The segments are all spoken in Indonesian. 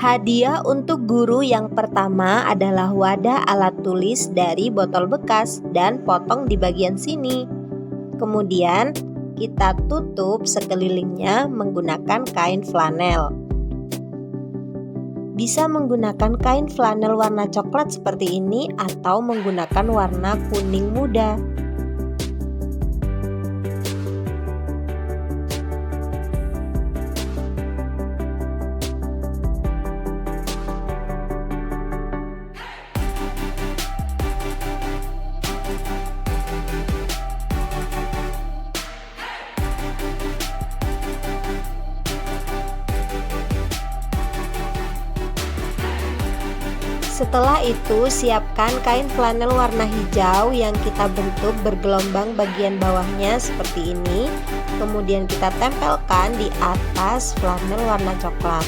Hadiah untuk guru yang pertama adalah wadah alat tulis dari botol bekas dan potong di bagian sini. Kemudian kita tutup sekelilingnya menggunakan kain flanel. Bisa menggunakan kain flanel warna coklat seperti ini atau menggunakan warna kuning muda. Setelah itu, siapkan kain flanel warna hijau yang kita bentuk bergelombang bagian bawahnya seperti ini. Kemudian kita tempelkan di atas flanel warna coklat.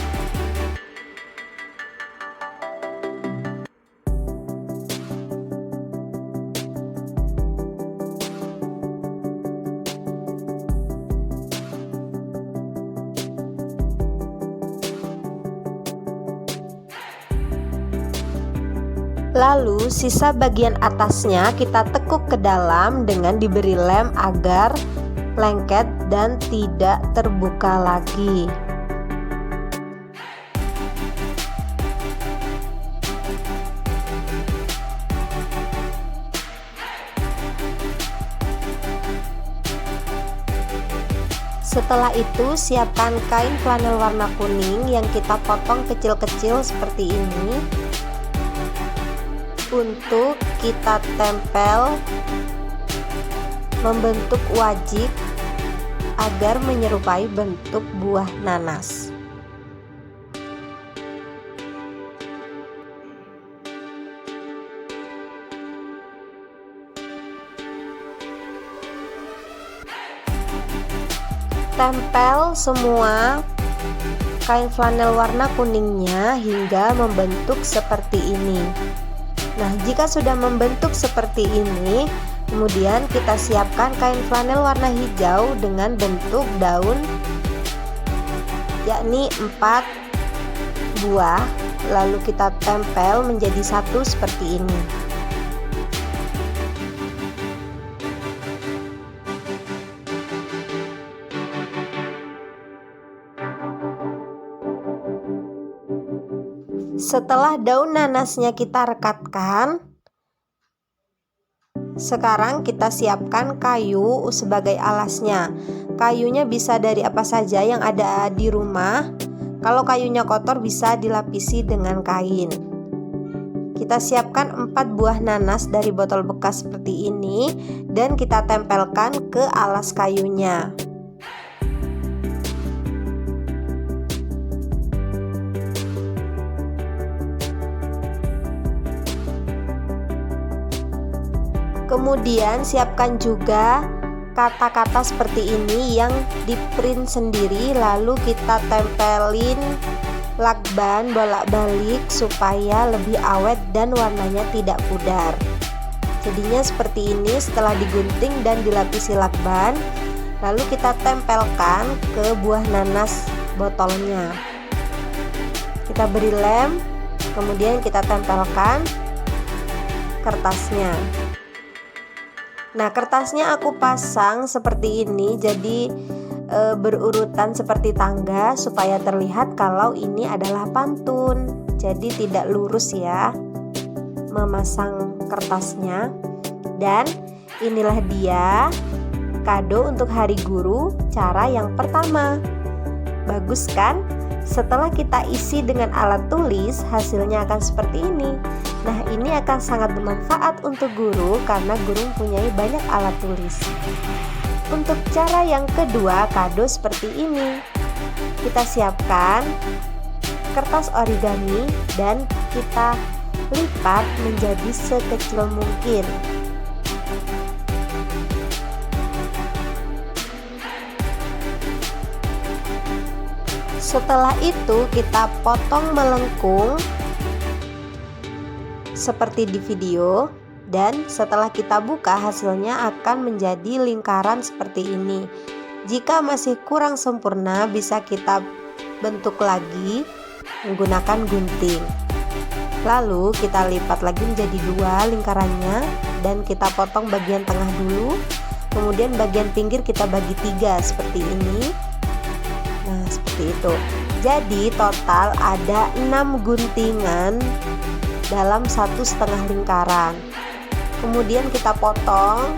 Lalu sisa bagian atasnya kita tekuk ke dalam dengan diberi lem agar lengket dan tidak terbuka lagi. Setelah itu siapkan kain flanel warna kuning yang kita potong kecil-kecil seperti ini untuk kita tempel membentuk wajik agar menyerupai bentuk buah nanas. Tempel semua kain flanel warna kuningnya hingga membentuk seperti ini. Nah, jika sudah membentuk seperti ini, kemudian kita siapkan kain flanel warna hijau dengan bentuk daun, yakni 4 buah, lalu kita tempel menjadi satu seperti ini. Setelah daun nanasnya kita rekatkan, sekarang kita siapkan kayu sebagai alasnya. Kayunya bisa dari apa saja yang ada di rumah. Kalau kayunya kotor bisa dilapisi dengan kain. Kita siapkan 4 buah nanas dari botol bekas seperti ini dan kita tempelkan ke alas kayunya. Kemudian siapkan juga kata-kata seperti ini yang di print sendiri, lalu kita tempelin lakban bolak-balik supaya lebih awet dan warnanya tidak pudar. Jadinya seperti ini setelah digunting dan dilapisi lakban, lalu kita tempelkan ke buah nanas botolnya. Kita beri lem, kemudian kita tempelkan kertasnya. Nah, kertasnya aku pasang seperti ini, jadi berurutan seperti tangga supaya terlihat kalau ini adalah pantun. Jadi tidak lurus ya memasang kertasnya. Dan inilah dia kado untuk Hari Guru, cara yang pertama. Bagus kan? Setelah kita isi dengan alat tulis, hasilnya akan seperti ini. Nah, ini akan sangat bermanfaat untuk guru karena guru mempunyai banyak alat tulis. Untuk cara yang kedua, kado seperti ini. Kita siapkan kertas origami dan kita lipat menjadi sekecil mungkin. Setelah itu kita potong melengkung seperti di video, dan setelah kita buka hasilnya akan menjadi lingkaran seperti ini. Jika masih kurang sempurna bisa kita bentuk lagi menggunakan gunting. Lalu kita lipat lagi menjadi 2 lingkarannya dan kita potong bagian tengah dulu. Kemudian bagian pinggir kita bagi 3 seperti ini. Nah, seperti itu. Jadi total ada 6 guntingan dalam 1,5 lingkaran. Kemudian kita potong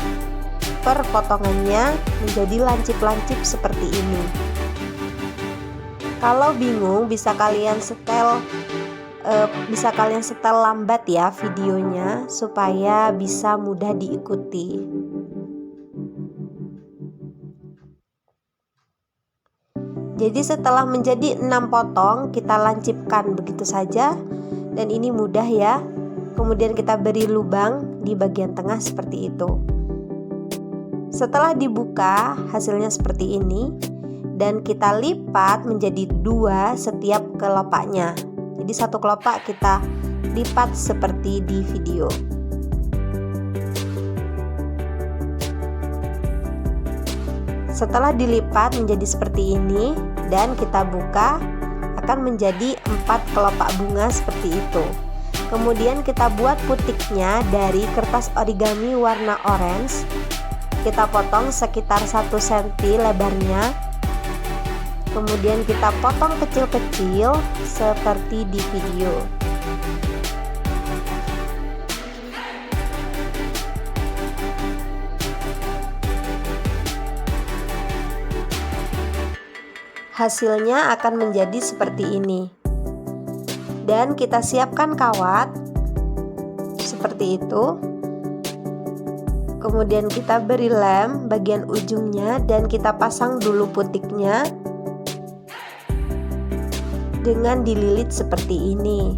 per potongannya menjadi lancip-lancip seperti ini. Kalau bingung bisa kalian setel lambat ya videonya supaya bisa mudah diikuti. Jadi setelah menjadi 6 potong kita lancipkan begitu saja dan ini mudah ya. Kemudian kita beri lubang di bagian tengah seperti itu. Setelah dibuka hasilnya seperti ini dan kita lipat menjadi 2 setiap kelopaknya. Jadi 1 kelopak kita lipat seperti di video. Setelah dilipat menjadi seperti ini dan kita buka akan menjadi 4 kelopak bunga seperti itu. Kemudian kita buat putiknya dari kertas origami warna orange. Kita potong sekitar 1 cm lebarnya. Kemudian kita potong kecil-kecil seperti di video. Hasilnya akan menjadi seperti ini. Dan kita siapkan kawat seperti itu. Kemudian kita beri lem bagian ujungnya dan kita pasang dulu putiknya dengan dililit seperti ini.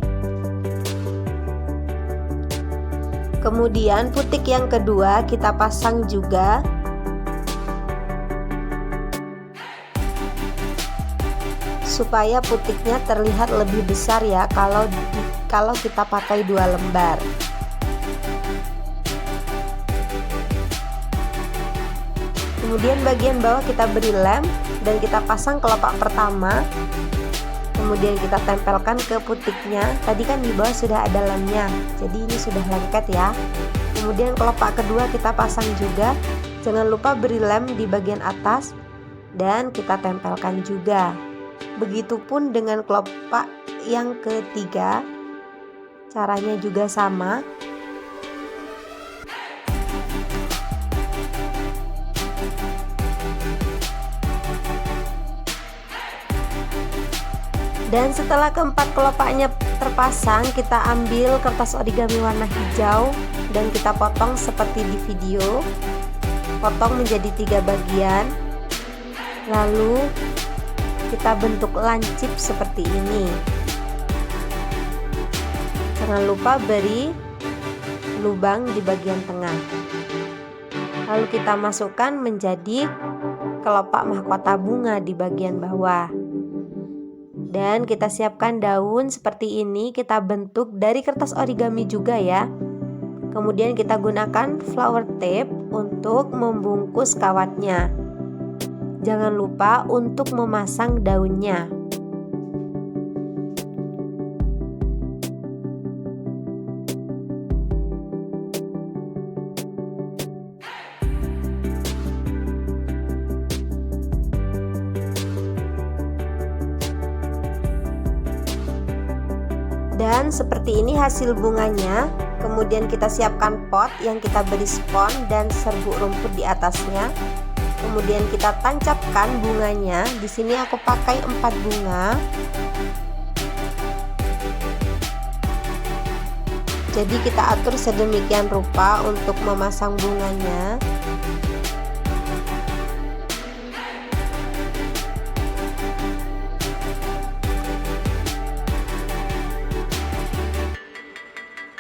Kemudian putik yang kedua kita pasang juga. Supaya putiknya terlihat lebih besar ya kalau kita pakai 2 lembar. Kemudian bagian bawah kita beri lem dan kita pasang kelopak pertama. Kemudian kita tempelkan ke putiknya. Tadi kan di bawah sudah ada lemnya, jadi ini sudah lengket ya. Kemudian kelopak kedua kita pasang juga. Jangan lupa beri lem di bagian atas dan kita tempelkan juga. Begitupun dengan kelopak yang ketiga, caranya juga sama. Dan setelah keempat kelopaknya terpasang, kita ambil kertas origami warna hijau dan kita potong seperti di video. Potong menjadi 3 bagian. Lalu kita bentuk lancip seperti ini. Jangan lupa beri lubang di bagian tengah. Lalu kita masukkan menjadi kelopak mahkota bunga di bagian bawah. Dan kita siapkan daun seperti ini, kita bentuk dari kertas origami juga ya. Kemudian kita gunakan flower tape untuk membungkus kawatnya. Jangan lupa untuk memasang daunnya. Dan seperti ini hasil bunganya. Kemudian kita siapkan pot yang kita beri spon dan serbuk rumput di atasnya. Kemudian kita tancapkan bunganya. Di sini aku pakai 4 bunga. Jadi kita atur sedemikian rupa untuk memasang bunganya.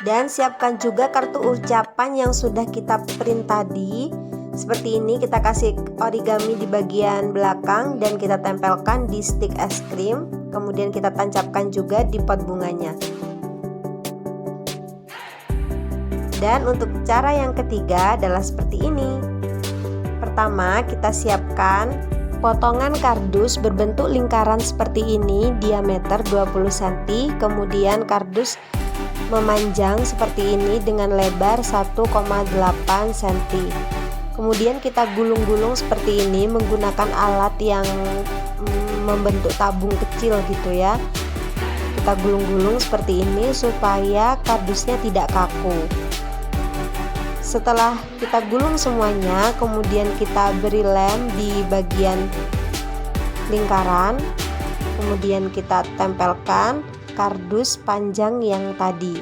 Dan siapkan juga kartu ucapan yang sudah kita print tadi. Seperti ini, kita kasih origami di bagian belakang dan kita tempelkan di stik es krim. Kemudian kita tancapkan juga di pot bunganya. Dan untuk cara yang ketiga adalah seperti ini. Pertama, kita siapkan Potongan kardus berbentuk lingkaran seperti ini, diameter 20 cm, kemudian kardus memanjang seperti ini dengan lebar 1,8 cm. Kemudian kita gulung-gulung seperti ini menggunakan alat yang membentuk tabung kecil gitu ya. Kita gulung-gulung seperti ini supaya kardusnya tidak kaku. Setelah kita gulung semuanya, kemudian kita beri lem di bagian lingkaran, kemudian kita tempelkan kardus panjang yang tadi.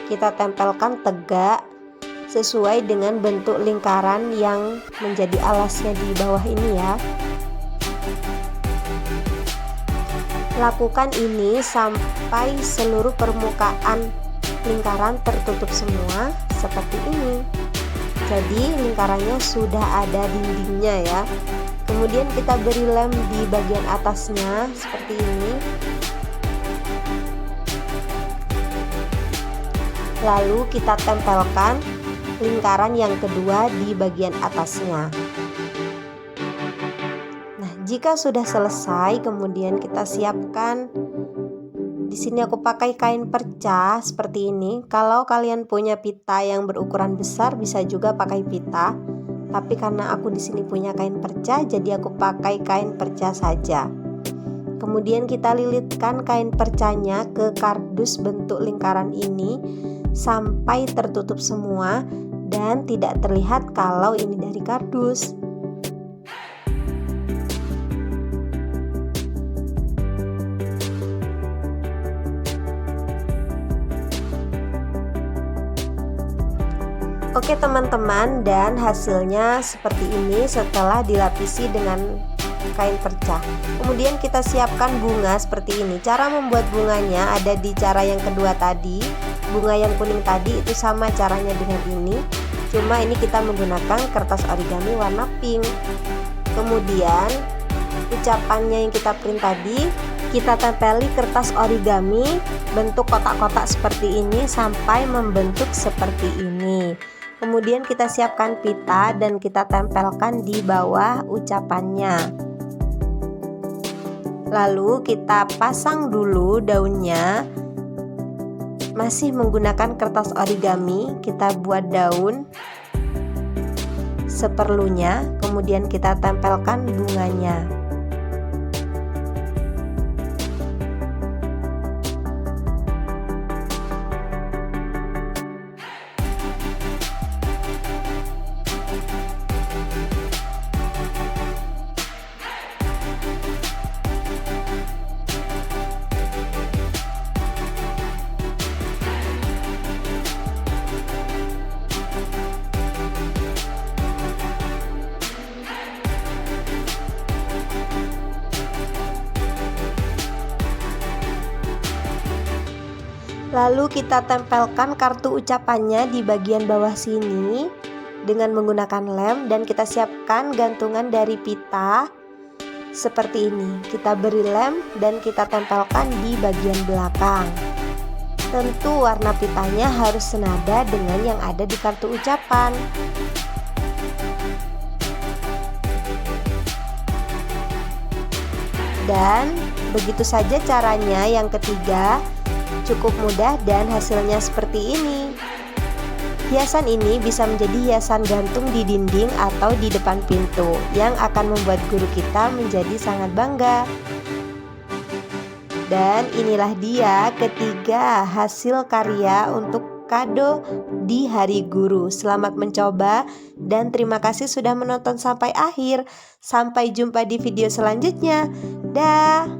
Kita tempelkan tegak sesuai dengan bentuk lingkaran yang menjadi alasnya di bawah ini ya. Lakukan ini sampai seluruh permukaan lingkaran tertutup semua seperti ini. Jadi lingkarannya sudah ada dindingnya ya. Kemudian kita beri lem di bagian atasnya seperti ini. Lalu kita tempelkan lingkaran yang kedua di bagian atasnya. Nah, jika sudah selesai, kemudian kita siapkan. Di sini aku pakai kain perca seperti ini. Kalau kalian punya pita yang berukuran besar, bisa juga pakai pita. Tapi karena aku di sini punya kain perca, jadi aku pakai kain perca saja. Kemudian kita lilitkan kain percanya ke kardus bentuk lingkaran ini sampai tertutup semua dan tidak terlihat kalau ini dari kardus. Oke teman-teman, dan hasilnya seperti ini setelah dilapisi dengan kain perca. Kemudian kita siapkan bunga seperti ini. Cara membuat bunganya ada di cara yang kedua tadi. Bunga yang kuning tadi itu sama caranya dengan ini, cuma ini kita menggunakan kertas origami warna pink. Kemudian ucapannya yang kita print tadi, kita tempeli kertas origami bentuk kotak-kotak seperti ini sampai membentuk seperti ini. Kemudian kita siapkan pita dan kita tempelkan di bawah ucapannya. Lalu kita pasang dulu daunnya. Masih menggunakan kertas origami, kita buat daun seperlunya, kemudian kita tempelkan bunganya. Lalu kita tempelkan kartu ucapannya di bagian bawah sini dengan menggunakan lem, dan kita siapkan gantungan dari pita seperti ini. Kita beri lem dan kita tempelkan di bagian belakang. Tentu warna pitanya harus senada dengan yang ada di kartu ucapan. Dan begitu saja caranya yang ketiga. Cukup mudah dan hasilnya seperti ini. Hiasan ini bisa menjadi hiasan gantung di dinding atau di depan pintu yang akan membuat guru kita menjadi sangat bangga. Dan inilah dia ketiga hasil karya untuk kado di Hari Guru. Selamat mencoba dan terima kasih sudah menonton sampai akhir. Sampai jumpa di video selanjutnya. Dah.